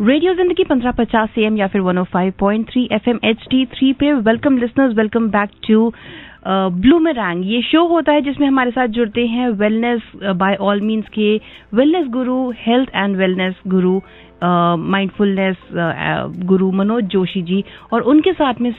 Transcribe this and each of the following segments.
Radio जिंदगी 1550 AM या फिर 105.3 FM HD3 पे welcome listeners, welcome back to Bloomerang. ये शो होता है जिसमें हमारे साथ जुड़ते हैं वेलनेस बाय ऑल मीन्स के wellness guru, health and wellness guru, mindfulness guru Manoj Joshi ji, और उनके साथ में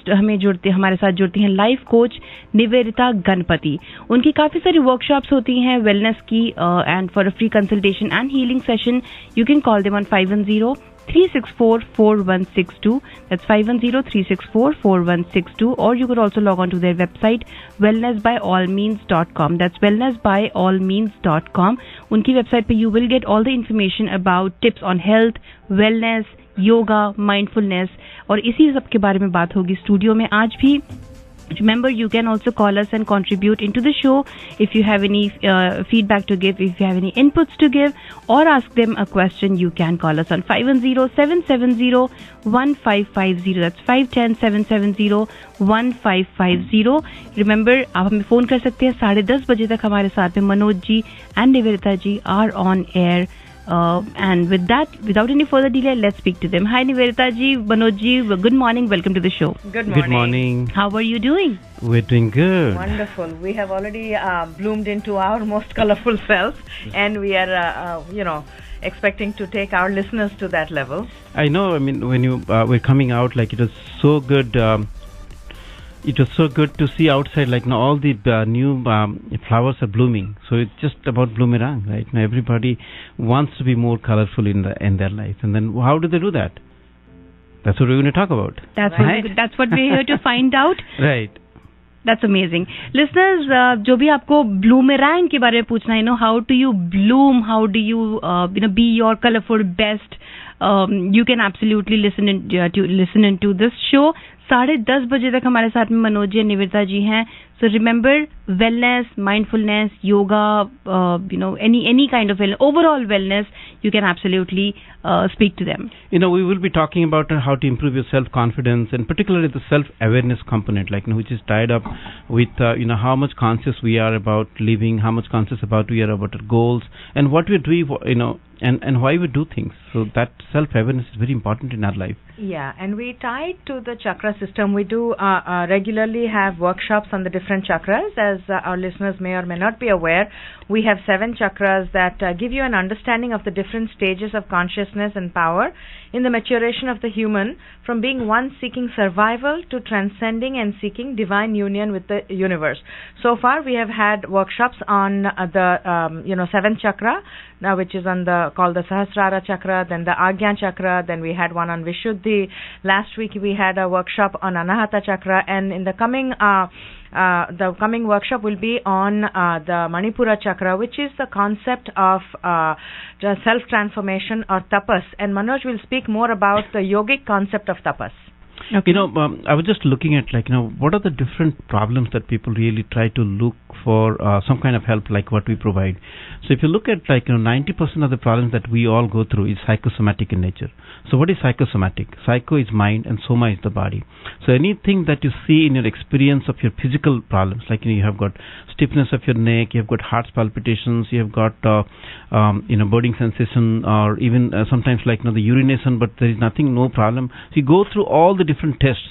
हमारे साथ जुड़ती हैं लाइफ कोच निवेदिता गणपति। उनकी काफ़ी सारी वर्कशॉप्स होती हैं वेलनेस की, and for a free consultation and healing session you can call them on 510-364-4162. That's 510-364-4162. Or you could also log on to their website WellnessByAllMeans.com. That's WellnessByAllMeans.com. उनकी वेबसाइट पे you will get all the information about tips on health, wellness, yoga, mindfulness, और इसी सब के बारे में बात होगी स्टूडियो में आज भी। Remember, you can also call us and contribute into the show if you have any feedback to give, if you have any inputs to give, or ask them a question. You can call us on 510-770-1550. That's 510-770-1550. Remember, आप हमें phone कर सकते हैं 10:30 बजे तक। हमारे साथ में Manoj ji and Nivedita ji are on air. And with that, without any further delay, let's speak to them. Hi Nivedita ji, Manoj ji, good morning, welcome to the show. Good morning. Good morning. How are you doing? We're doing good. Wonderful. We have already bloomed into our most colorful selves, and we are, expecting to take our listeners to that level. I know. I mean, when you were coming out, like it was so good. It was so good to see outside, like now all the new flowers are blooming. So it's just about bloomerang, right? Now everybody wants to be more colorful in their life, and then how do they do that? That's what we're going to talk about. That's what we're here to find out. Right. That's amazing. Listeners, जो भी आपको bloomerang के बारे में पूछना है, how do you bloom? How do you, be your colorful best? You can absolutely listen into this show. 10:30 बजे तक हमारे साथ में मनोज जी और निवेदिता जी हैं. So remember, wellness, mindfulness, yoga, any kind of wellness, overall wellness, you can absolutely speak to them. We will be talking about how to improve your self-confidence, and particularly the self-awareness component, which is tied up with, how much conscious we are about living, how much conscious we are about our goals, and what we do, and why we do things. So that self-awareness is very important in our life. Yeah, and we tie it to the chakra system. We do regularly have workshops on the different chakras. As our listeners may or may not be aware, we have 7 chakras that give you an understanding of the different stages of consciousness and power in the maturation of the human, from being one seeking survival to transcending and seeking divine union with the universe. So far, we have had workshops on the 7th chakra, now which is called the Sahasrara chakra, then the Agnya chakra, then we had one on Vishuddhi. Last week we had a workshop on Anahata chakra, and in the coming workshop will be on the Manipura chakra, which is the concept of self-transformation or tapas. And Manoj will speak more about the yogic concept of tapas. Okay. I was just looking at what are the different problems that people really try to look for some kind of help like what we provide. So if you look at 90% of the problems that we all go through is psychosomatic in nature. So what is psychosomatic? Psycho is mind and soma is the body. So anything that you see in your experience of your physical problems, like you have got stiffness of your neck, you have got heart palpitations, you have got burning sensation, or even sometimes the urination, but there is nothing, no problem. So you go through all the different tests,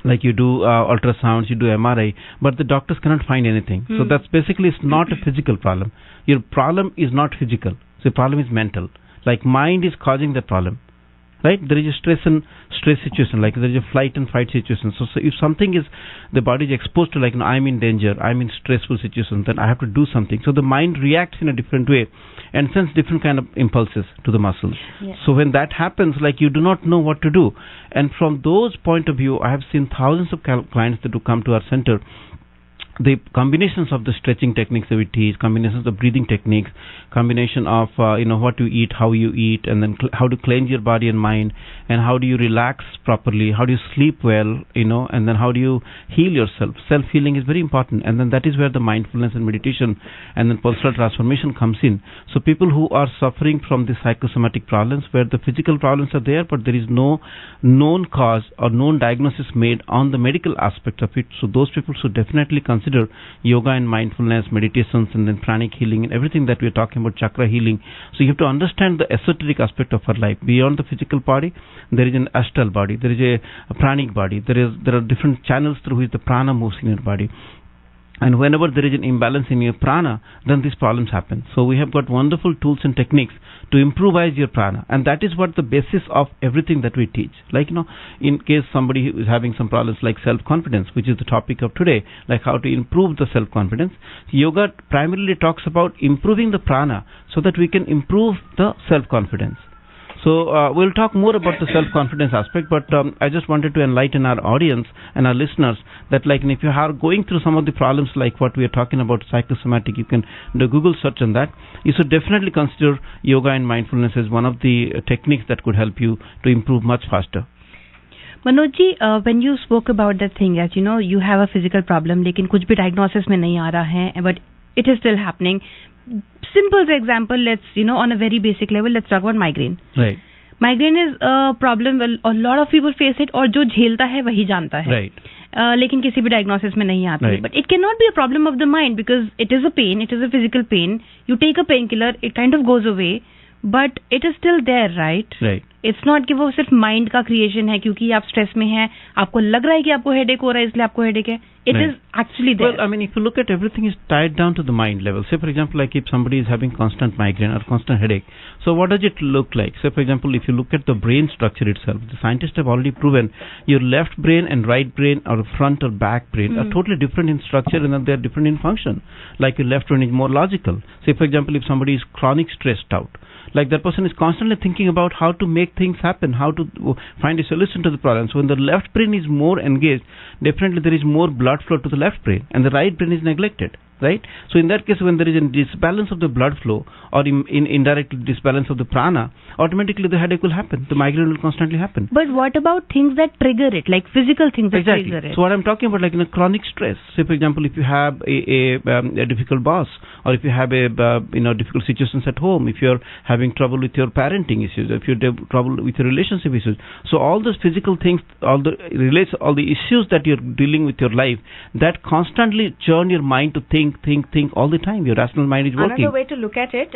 like you do ultrasounds, you do MRI, but the doctors cannot find anything. So that's basically, it's not a physical problem. Your problem is not physical. So the problem is mental. Like mind is causing the problem. Right? There is a stress situation, like there is a flight and fight situation. So if something is, the body is exposed to, I'm in danger, I'm in stressful situation, then I have to do something. So the mind reacts in a different way and sends different kind of impulses to the muscles. Yeah. So when that happens, you do not know what to do. And from those point of view, I have seen thousands of clients that do come to our center. The combinations of the stretching techniques that we teach, combinations of breathing techniques, combination of what you eat, how you eat, and then how to cleanse your body and mind, and how do you relax properly, how do you sleep well, and then how do you heal yourself. Self-healing is very important, and then that is where the mindfulness and meditation and then personal transformation comes in. So people who are suffering from the psychosomatic problems, where the physical problems are there, but there is no known cause or known diagnosis made on the medical aspect of it, so those people should definitely consider consider yoga and mindfulness, meditations, and then pranic healing, and everything that we're talking about, chakra healing. So you have to understand the esoteric aspect of our life. Beyond the physical body, there is an astral body, there is a pranic body, there are different channels through which the prana moves in your body. And whenever there is an imbalance in your prana, then these problems happen. So we have got wonderful tools and techniques to improvise your prana, and that is what the basis of everything that we teach. Like, in case somebody is having some problems like self-confidence, which is the topic of today, like how to improve the self-confidence, yoga primarily talks about improving the prana so that we can improve the self-confidence. So we'll talk more about the self-confidence aspect, but I just wanted to enlighten our audience and our listeners that, like, if you are going through some of the problems like what we are talking about, psychosomatic, you can do Google search on that. You should definitely consider yoga and mindfulness as one of the techniques that could help you to improve much faster. Manoj ji, when you spoke about that thing that, you have a physical problem, लेकिन कुछ भी diagnosis में नहीं आ रहा है, but it is still happening. Simple example, let's, on a very basic level, let's talk about migraine. Right. Migraine is a problem, well, a lot of people face it, और जो झेलता है वही जानता है. Right. लेकिन किसी भी diagnosis में नहीं आती. Right. But it cannot be a problem of the mind because it is a pain, it is a physical pain. You take a painkiller, it kind of goes away, but it is still there, right? Right. It's not कि वो सिर्फ mind का creation है क्योंकि आप stress में हैं, आपको लग रहा है कि आपको हेडेक हो रहा है इसलिए आपको हेडेक है. It is actually there. Well, I mean, if you look at everything is tied down to the mind level. Say, for example, like if somebody is having constant migraine or constant headache, so what does it look like? Say, for example, if you look at the brain structure itself, the scientists have already proven your left brain and right brain or front or back brain are totally different in structure and then they are different in function. Like your left brain is more logical. Say, for example, if somebody is chronic stressed out, like that person is constantly thinking about how to make things happen, how to find a solution to the problem. So when the left brain is more engaged, definitely there is more blood flow to the left brain and the right brain is neglected. Right? So in that case, when there is a disbalance of the blood flow or in indirect disbalance of the prana, automatically the headache will happen. The migraine will constantly happen. But what about things that trigger it, like physical things that trigger it? So what I'm talking about, like in a chronic stress. Say, for example, if you have a difficult boss, or if you have a difficult situations at home, if you're having trouble with your parenting issues, if you have trouble with your relationship issues, so all those physical things, all the issues that you're dealing with your life, that constantly churn your mind to think all the time. Your rational mind is working. Another way to look at it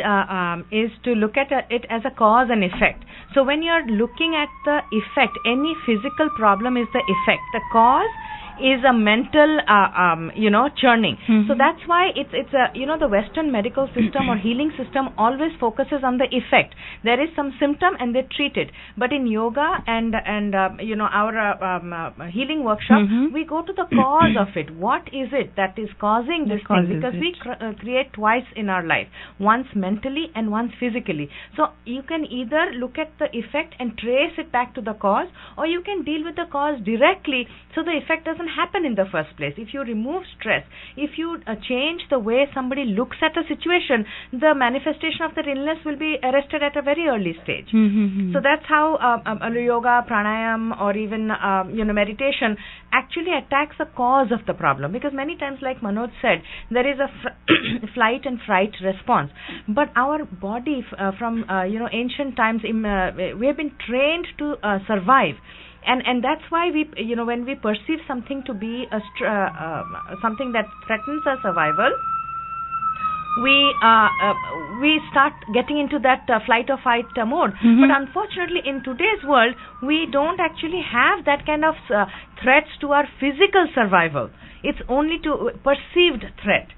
is to look at it as a cause and effect. So when you're looking at the effect, any physical problem is the effect. The cause is a mental churning. So that's why it's the Western medical system or healing system always focuses on the effect. There is some symptom and they treat it. But in yoga and our healing workshop, we go to the cause of it. What is it that is causing this thing? Because we create twice in our life, once mentally and once physically. So you can either look at the effect and trace it back to the cause, or you can deal with the cause directly so the effect doesn't happen in the first place. If you remove stress, if you change the way somebody looks at a situation, the manifestation of that illness will be arrested at a very early stage. So that's how yoga, pranayam, or even meditation actually attacks the cause of the problem. Because many times, like Manoj said, there is a flight and fright response. But our body from ancient times, we have been trained to survive. And that's why we, when we perceive something to be something that threatens our survival, we start getting into that flight or fight mode. But unfortunately, in today's world, we don't actually have that kind of threats to our physical survival. It's only to perceived threat.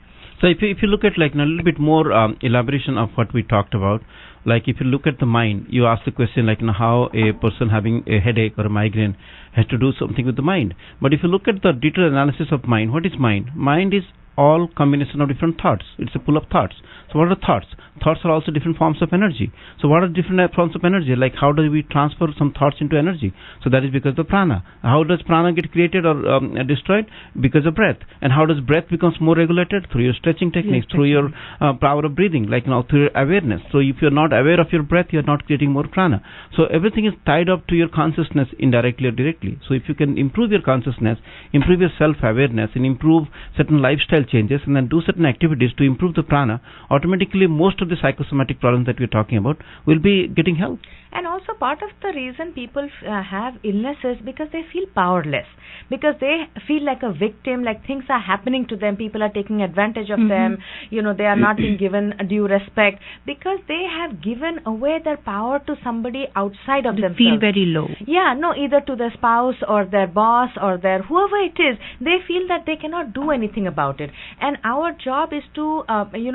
So if you look at like a little bit more elaboration of what we talked about, like if you look at the mind, you ask the question like how a person having a headache or a migraine has to do something with the mind. But if you look at the detailed analysis of mind, what is mind? Mind is all combination of different thoughts. It's a pool of thoughts. So what are thoughts? Thoughts are also different forms of energy. So what are different forms of energy? Like how do we transfer some thoughts into energy? So that is because of prana. How does prana get created or destroyed? Because of breath. And how does breath becomes more regulated? Through your stretching techniques, through your power of breathing, like through your awareness. So if you're not aware of your breath, you're not creating more prana. So everything is tied up to your consciousness indirectly or directly. So if you can improve your consciousness, improve your self-awareness, and improve certain lifestyle changes, and then do certain activities to improve the prana, automatically most of the the psychosomatic problems that we're talking about will be getting help. And also part of the reason people have illnesses because they feel powerless, because they feel like a victim, like things are happening to them, people are taking advantage of them, they are not being given due respect, because they have given away their power to somebody outside of themselves. They feel very low. Yeah, no, either to their spouse or their boss or their whoever it is, they feel that they cannot do anything about it. And our job is to,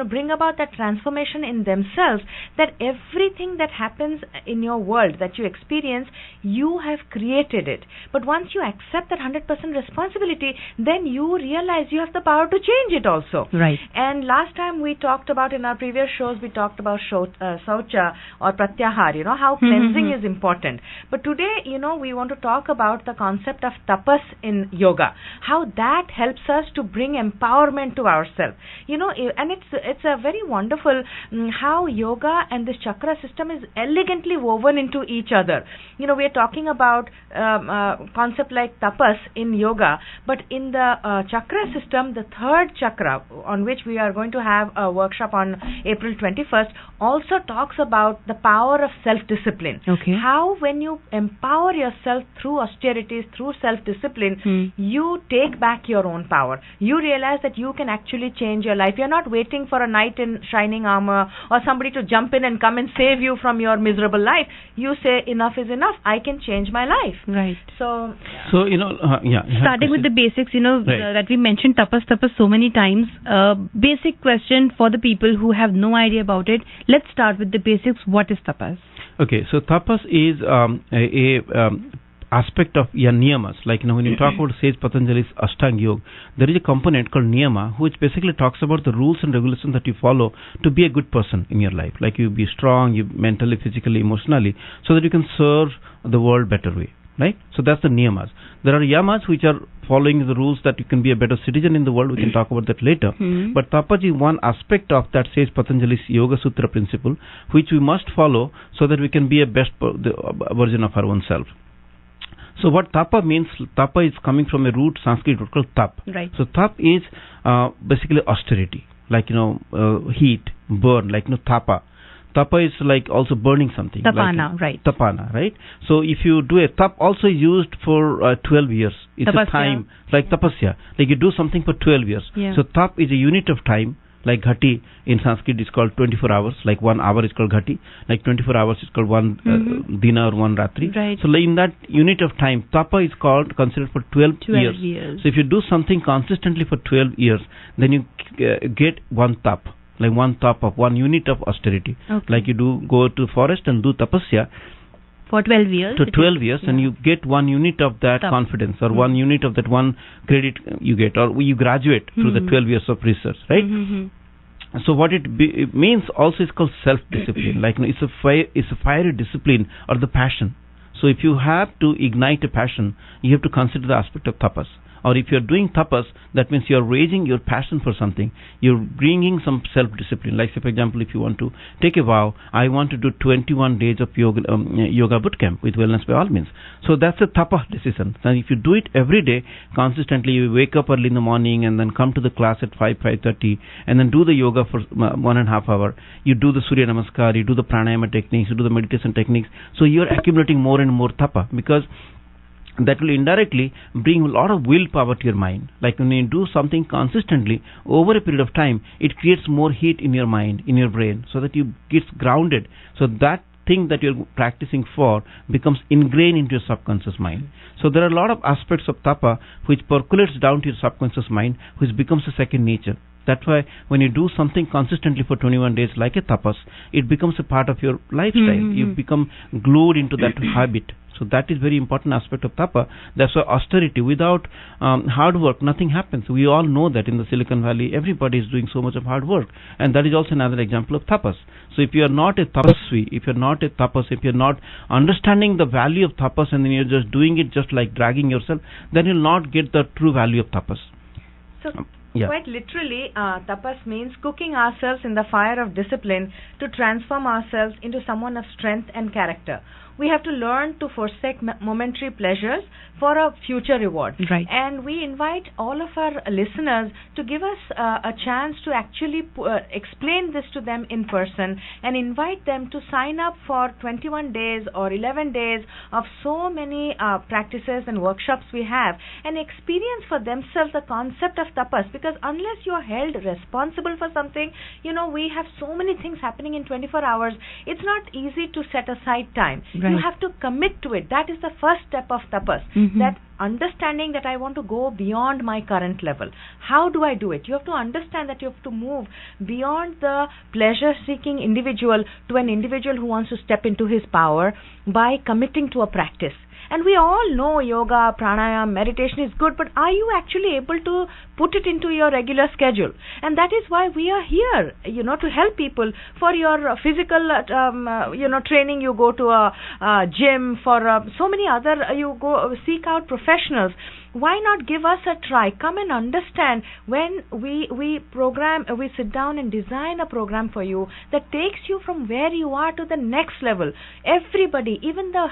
bring about that transformation in themselves, that everything that happens in your world that you experience, you have created it. But once you accept that 100% responsibility, then you realize you have the power to change it also. Right. And last time we talked about, in our previous shows, we talked about SHAUCHA or PRATYAHAR, how cleansing is important. But today, we want to talk about the concept of Tapas in yoga, how that helps us to bring empowerment to ourselves. And it's a very wonderful how yoga and this chakra system is elegantly woven into each other. We are talking about concept like tapas in yoga, but in the chakra system, the third chakra, on which we are going to have a workshop on April 21st, also talks about the power of self-discipline. Okay. How when you empower yourself through austerities, through self-discipline, you take back your own power. You realize that you can actually change your life. You're not waiting for a knight in shining armor or somebody to jump in and come and save you from your miserable life. You say, enough is enough. I can change my life. Right. So starting with the basics, Right. that we mentioned tapas so many times. Basic question for the people who have no idea about it. Let's start with the basics. What is tapas? Okay, so tapas is aspect of Niyamas. Like when you talk about Sage Patanjali's Ashtanga Yoga, there is a component called Niyama, which basically talks about the rules and regulations that you follow to be a good person in your life. Like you be strong, you mentally, physically, emotionally, so that you can serve the world better way. Right? So that's the Niyamas. There are Yamas which are following the rules that you can be a better citizen in the world. We can talk about that later. But tapas is one aspect of that says Patanjali's Yoga Sutra principle, which we must follow so that we can be a best version of our own self. So what tapa means, tapa is coming from a root Sanskrit root called tap. Right. So tap is basically austerity, like heat, burn, like tapa. Tapa is like also burning something. Tapana, like, right. Tapana, right? So if you do a tap, also used for 12 years. It's tapasya. A time, like tapasya. Like you do something for 12 years. Yeah. So tap is a unit of time. Like ghati in Sanskrit is called 24 hours. Like 1 hour is called ghati. Like 24 hours is called one dina or one ratri. Right. So in that unit of time, tapa is considered for 12 years. So if you do something consistently for 12 years, then you get one tap. Like one tap of one unit of austerity. Okay. Like you go to forest and do tapasya for 12 years. To 12 years, and you get 1 unit of that confidence, or 1 unit of that one credit you get, or you graduate through the 12 years of research, right? So what it means also is called self-discipline. Like it's a fiery discipline or the passion. So if you have to ignite a passion, you have to consider the aspect of tapas. Or if you're doing tapas, that means you're raising your passion for something. You're bringing some self-discipline. Like, say, for example, if you want to take a vow, I want to do 21 days of yoga boot camp with Wellness by All Means. So that's a tapa decision. And if you do it every day, consistently, you wake up early in the morning and then come to the class at 5:30, and then do the yoga for 1.5 hours. You do the Surya Namaskar, you do the pranayama techniques, you do the meditation techniques. So you're accumulating more and more tapa, because that will indirectly bring a lot of willpower to your mind. Like when you do something consistently over a period of time, it creates more heat in your mind, in your brain, so that you get grounded. So that thing that you're practicing for becomes ingrained into your subconscious mind. So there are a lot of aspects of tapa which percolates down to your subconscious mind, which becomes a second nature. That's why when you do something consistently for 21 days like a tapas, it becomes a part of your lifestyle. You become glued into that habit. So that is very important aspect of tapa. That's why austerity, without hard work, nothing happens. We all know that in the Silicon Valley, everybody is doing so much of hard work. And that is also another example of tapas. So if you are not a tapasvi, if you're not understanding the value of tapas, and then you're just doing it just like dragging yourself, then you'll not get the true value of tapas. So quite literally, tapas means cooking ourselves in the fire of discipline to transform ourselves into someone of strength and character. we have to learn to forsake momentary pleasures for a future reward. Right. And we invite all of our listeners to give us a chance to actually explain this to them in person and invite them to sign up for 21 days or 11 days of so many practices and workshops we have, and experience for themselves the concept of tapas. Because unless you are held responsible for something, we have so many things happening in 24 hours, it's not easy to set aside time. Right. You have to commit to it. That is the first step of tapas. That understanding that I want to go beyond my current level. How do I do it? You have to understand that you have to move beyond the pleasure-seeking individual to an individual who wants to step into his power by committing to a practice. And we all know yoga, pranayama, meditation is good, but are you actually able to put it into your regular schedule? And that is why we are here, to help people. For your physical, training, you go to a gym. For so many other, you go seek out professionals. Why not give us a try? Come and understand. When we program, we sit down and design a program for you that takes you from where you are to the next level. Everybody, even the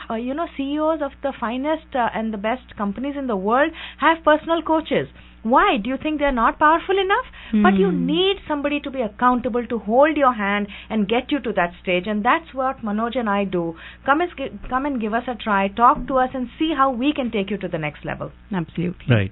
CEOs of the finest and the best companies in the world have personal coaches. Why? Do you think they're not powerful enough? But you need somebody to be accountable, to hold your hand and get you to that stage. And that's what Manoj and I do. Come and give us a try. Talk to us and see how we can take you to the next level. Absolutely. Right.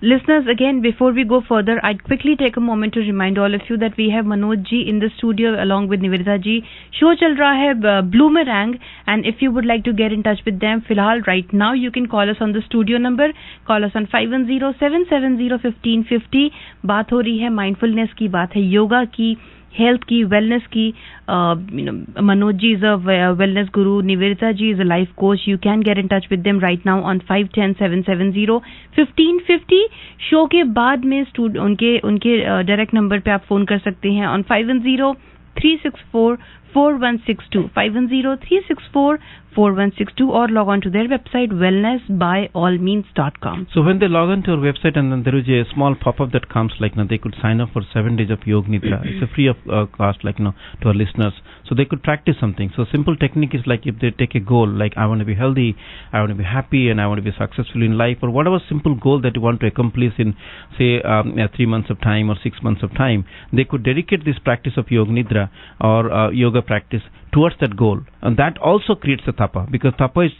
Listeners, again, before we go further, I'd quickly take a moment to remind all of you that we have Manoj ji in the studio along with Nivedita ji. Show chal raha hai Bloomerang, and if you would like to get in touch with them, filhal right now you can call us on the studio number. Call us on 510-770-1550. बात हो रही है mindfulness की, बात है योगा की, health की, wellness की. Manoj ji is a wellness guru. Nivedita ji is a life coach. You can get in touch with them right now on 510-770-1550. Show के बाद में उनके डायरेक्ट नंबर पे आप फोन कर सकते हैं on 510-364-4162, 510-364-4162, or log on to their website WellnessByAllMeans.com. So when they log on to our website, and then there is a small pop-up that comes they could sign up for 7 days of Yoga Nidra. It's a free of cost to our listeners. So they could practice something. So simple technique is if they take a goal, I want to be healthy, I want to be happy, and I want to be successful in life, or whatever simple goal that you want to accomplish in, say, 3 months of time or 6 months of time, they could dedicate this practice of Yoga Nidra or yoga practice towards that goal. And that also creates a tapa, because tapa is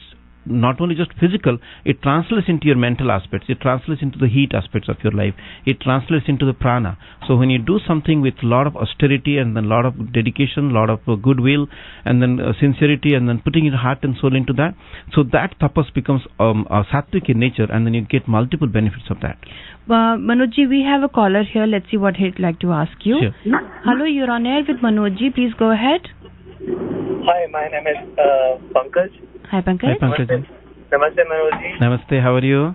not only just physical, it translates into your mental aspects, it translates into the heat aspects of your life, it translates into the prana. So when you do something with a lot of austerity and then a lot of dedication, a lot of goodwill, and then sincerity, and then putting your heart and soul into that, so that tapas becomes sattvic in nature, and then you get multiple benefits of that. Manoj ji, we have a caller here. Let's see what he'd like to ask you. Sure. Hello, you're on air with Manoj ji. Please go ahead. Hi, my name is Pankaj. Hi, Pankaj. Hi, Pankaj. Namaste, Manoj ji. Namaste, how are you?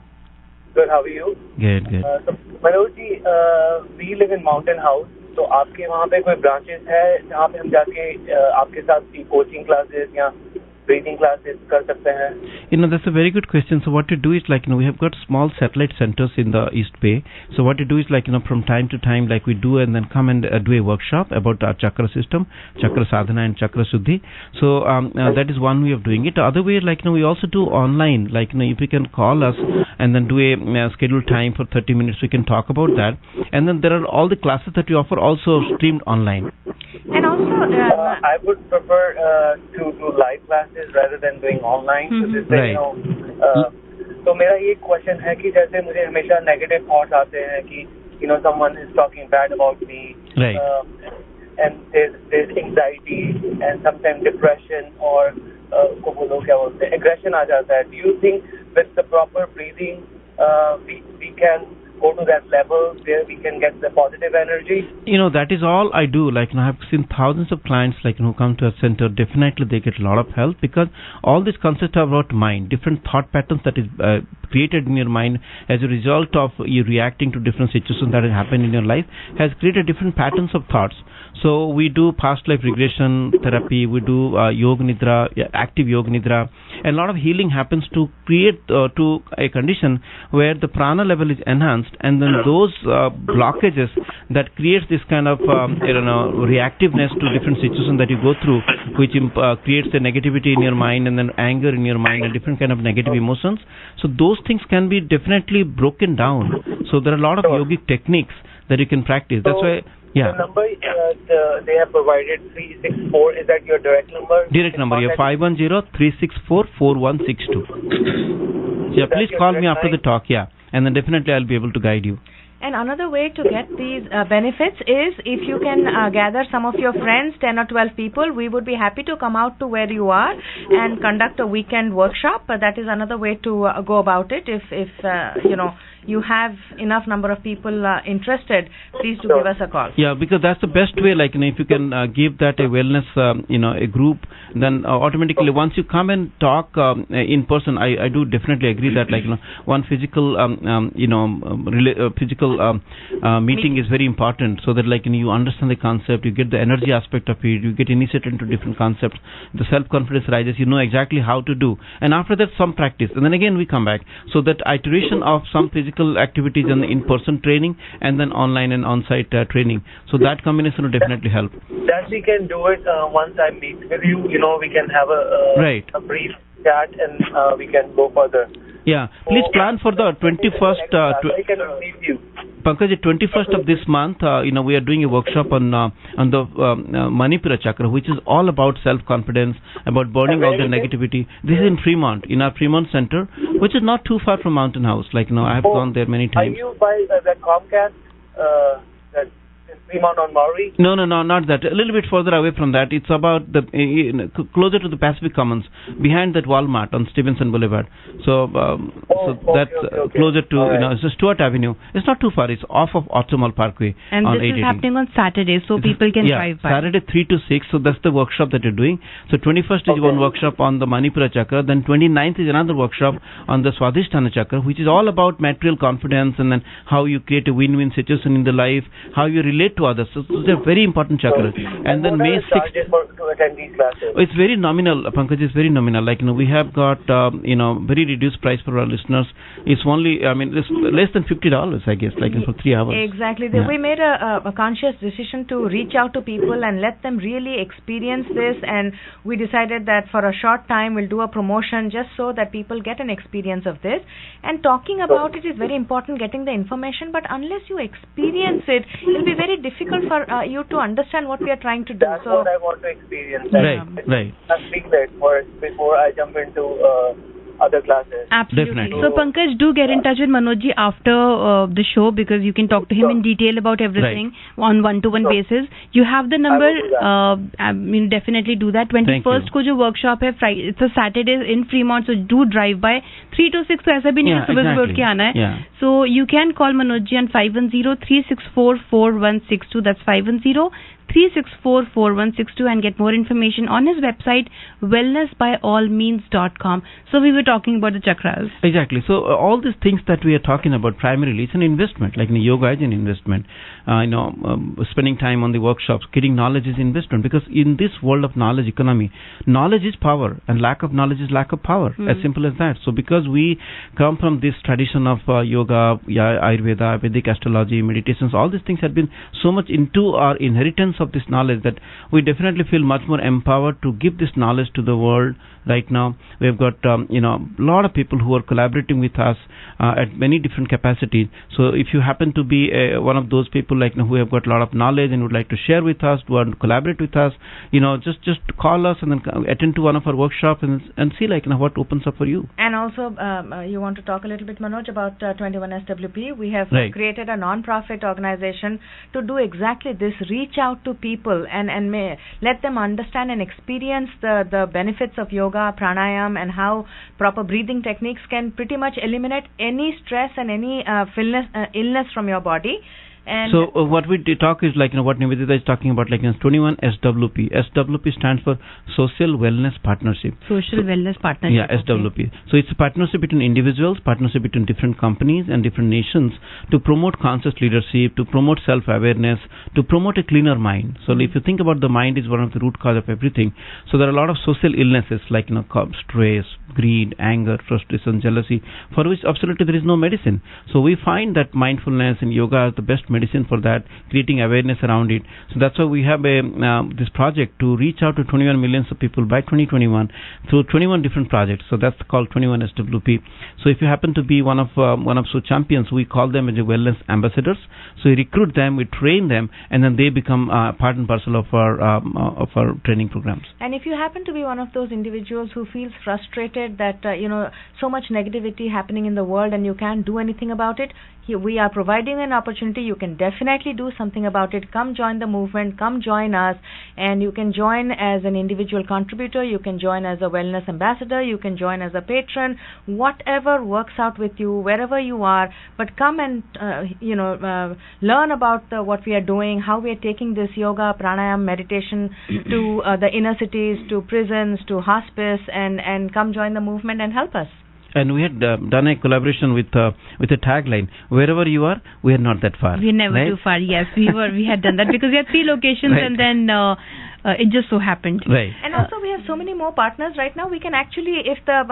Good, how are you? Good. So, Manoj ji, we live in Mountain House. तो आपके वहाँ पे कोई branches है जहाँ पे हम जाके आपके साथ कोचिंग क्लासेस या breathing classes कर सकते हैं? That's a very good question. So what you do is we have got small satellite centers in the East Bay. So what you do is from time to time we do, and then come and do a workshop about our chakra system, chakra sadhana and chakra shuddhi. So that is one way of doing it. The other way we also do online. If you can call us and then do a scheduled time for 30 minutes, we can talk about that. And then there are all the classes that we offer also streamed online. And also I would prefer to do live classes rather than doing online. So this Right. तो मेरा ये question है कि जैसे मुझे हमेशा negative thoughts आते हैं कि someone is talking bad about me, Right. And there's anxiety and sometimes depression or उसको बोलो क्या बोलते हैं aggression आ जाता है. Do you think with the proper breathing we can go to that level where we can get the positive energy? That is all I do. I have seen thousands of clients who come to a center. Definitely they get a lot of help, because all this concept about mind, different thought patterns that is created in your mind as a result of you reacting to different situations that have happened in your life, has created different patterns of thoughts. So we do past life regression therapy, we do yoga nidra, active yoga nidra, and a lot of healing happens to create to a condition where the prana level is enhanced, released, and then those blockages that creates this kind of reactiveness to different situations that you go through, which creates a negativity in your mind, and then anger in your mind, and different kind of negative emotions. So those things can be definitely broken down. So there are a lot of yogic techniques that you can practice. That's why. Yeah. The number they have provided 364, is that your direct number? Direct number, yeah, 510-364-4162. Yeah, please call me after the talk, yeah, and then definitely I'll be able to guide you. And another way to get these benefits is if you can gather some of your friends, 10 or 12 people, we would be happy to come out to where you are and conduct a weekend workshop. That is another way to go about it. If you have enough number of people interested, please do give us a call. Yeah, because that's the best way. Like, if you can give that a wellness, a group, then automatically once you come and talk in person, I do definitely agree that one physical, meeting is very important, so that you understand the concept, you get the energy aspect of it, you get initiated into different concepts, the self-confidence rises, you know exactly how to do, and after that some practice, and then again we come back. So that iteration of some physical activities and in-person training, and then online and on-site training. So that combination will definitely help. That we can do it once I meet with you. We can have a brief chat and we can go further. Yeah, please plan for the 21st. I can receive you. Pankaj, 21st of this month, we are doing a workshop on the Manipura chakra, which is all about self-confidence, about burning all the negativity. This is in Fremont, in our Fremont Center, which is not too far from Mountain House. I have gone there many times. Are you by the Comcast? That Fremont on Maury? No, not that. A little bit further away from that. It's about the closer to the Pacific Commons, behind that Walmart on Stevenson Boulevard. So, that's closer to it's Stuart Avenue. It's not too far. It's off of Automall Parkway. And on this 880. is happening on Saturday, so people can drive by. Saturday 3 to 6. So that's the workshop that you're doing. So 21st is one workshop on the Manipura chakra. Then 29th is another workshop on the Swadhisthana chakra, which is all about material confidence, and then how you create a win-win situation in the life, how you relate to others. So they're very important chakras. And then May 6th. To attend these classes? It's very nominal, Pankaj. It's very nominal. We have got very reduced price for our listeners. It's only it's less than $50, I guess, for 3 hours. Exactly. We made a conscious decision to reach out to people and let them really experience this, and we decided that for a short time we'll do a promotion just so that people get an experience of this. And talking about it is very important, getting the information, but unless you experience it, it'll be very difficult for you to understand what we are trying to do. That's what I want to experience. Right. I'm speaking that before I jump into other classes. Absolutely. Definitely. So Pankaj, do get in touch with Manojji after the show, because you can talk to him in detail about everything on one-to-one basis. You have the number. Definitely do that. 21st को जो workshop है, Friday, it's a Saturday in Fremont, so do drive by 3 to 6. तो ऐसा भी नहीं है सुबह उठ के आना है. So you can call Manojji on 510-364-4162. That's 510-364-4162 and get more information on his website WellnessByAllMeans.com. So we were talking about the chakras. Exactly. So all these things that we are talking about primarily is an investment. Yoga is an investment. Spending time on the workshops, getting knowledge is investment, because in this world of knowledge economy, knowledge is power and lack of knowledge is lack of power. As simple as that. So because we come from this tradition of yoga, Ayurveda, Vedic astrology, meditations, all these things have been so much into our inheritance of this knowledge that we definitely feel much more empowered to give this knowledge to the world. Right now we have got a lot of people who are collaborating with us at many different capacities. So if you happen to be one of those people who have got a lot of knowledge and would like to share with us, to collaborate with us, just call us and then attend to one of our workshops and see what opens up for you. And also you want to talk a little bit, Manoj, about 21SWP. We have created a non-profit organization to do exactly this, reach out to people and let them understand and experience the benefits of yoga, pranayam, and how proper breathing techniques can pretty much eliminate any stress and any illness from your body. And so what we talk is like, what Nivedita is talking about, like 21 SWP. SWP stands for Social Wellness Partnership. Social Wellness Partnership. Yeah, SWP. So it's a partnership between individuals, partnership between different companies and different nations to promote conscious leadership, to promote self-awareness, to promote a cleaner mind. So if you think about the mind is one of the root cause of everything. So there are a lot of social illnesses like stress, greed, anger, frustration, jealousy, for which absolutely there is no medicine. So we find that mindfulness and yoga are the best medicine for that, creating awareness around it. So that's why we have this project to reach out to 21 millions of people by 2021 through 21 different projects. So that's called 21 SWP. So if you happen to be one of so champions, we call them as the wellness ambassadors. So we recruit them, we train them, and then they become part and parcel of our training programs. And if you happen to be one of those individuals who feels frustrated that so much negativity happening in the world and you can't do anything about it, we are providing an opportunity. You can definitely do something about it. Come join the movement, come join us, and you can join as an individual contributor, you can join as a wellness ambassador, you can join as a patron, whatever works out with you, wherever you are. But come and learn about what we are doing, how we are taking this yoga, pranayam, meditation to the inner cities, to prisons, to hospice, and come join the movement and help us. And we had done a collaboration with a tagline: wherever you are, we are not that far. We're never too far. Yes, we had done that because we had 3 locations, and then it just so happened. Right. And also we have so many more partners right now. We can actually, if the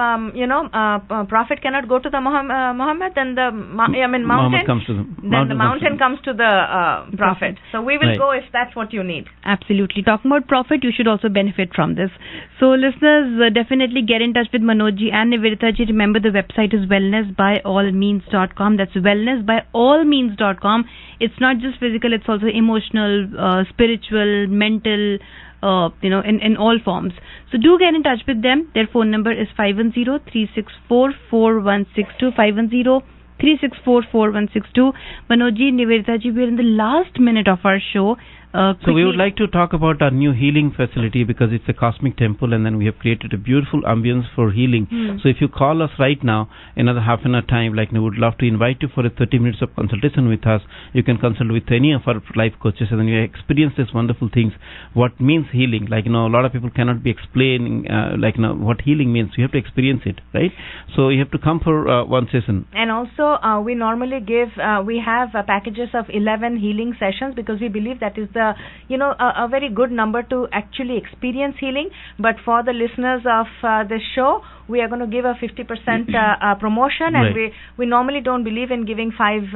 prophet cannot go to the Muhammad, then the mountain comes to the mountain comes to the prophet. So we will go if that's what you need. Absolutely. Talking about prophet, you should also benefit from this. So listeners, definitely get in touch with Manojji and Niveditaji. Remember, the website is WellnessByAllMeans.com. That's WellnessByAllMeans.com. It's not just physical; it's also emotional, spiritual, mental. In all forms. So do get in touch with them. Their phone number is 510-364-4162, 510-364-4162. Manojji, Niveditaji, we are in the last minute of our show. So we would like to talk about our new healing facility, because it's a cosmic temple, and then we have created a beautiful ambience for healing. So if you call us right now, another half an hour time, we would love to invite you for a 30 minutes of consultation with us. You can consult with any of our life coaches, and then you experience these wonderful things. What means healing? A lot of people cannot be explaining what healing means. You have to experience it, right? So you have to come for one session. And also we normally give we have packages of 11 healing sessions, because we believe that is a very good number to actually experience healing. But for the listeners of this show, we are going to give a 50% promotion, and we normally don't believe in giving 5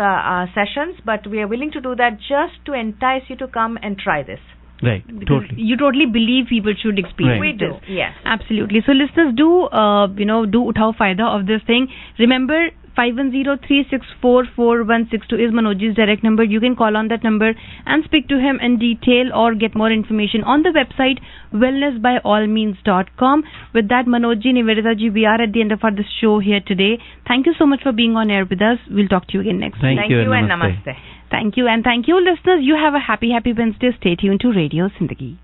sessions, but we are willing to do that just to entice you to come and try this. Right, totally. You totally believe people should experience We do, yes. Absolutely. So listeners, do uthao fayda of this thing. Remember, 510-364-4162 is Manojji's direct number. You can call on that number and speak to him in detail, or get more information on the website WellnessByAllMeans.com. With that, Manojji, Niveditaji, we are at the end of this show here today. Thank you so much for being on air with us. We'll talk to you again next week. Thank you and namaste. Thank you, and thank you, listeners. You have a happy Wednesday. Stay tuned to Radio Zindagi.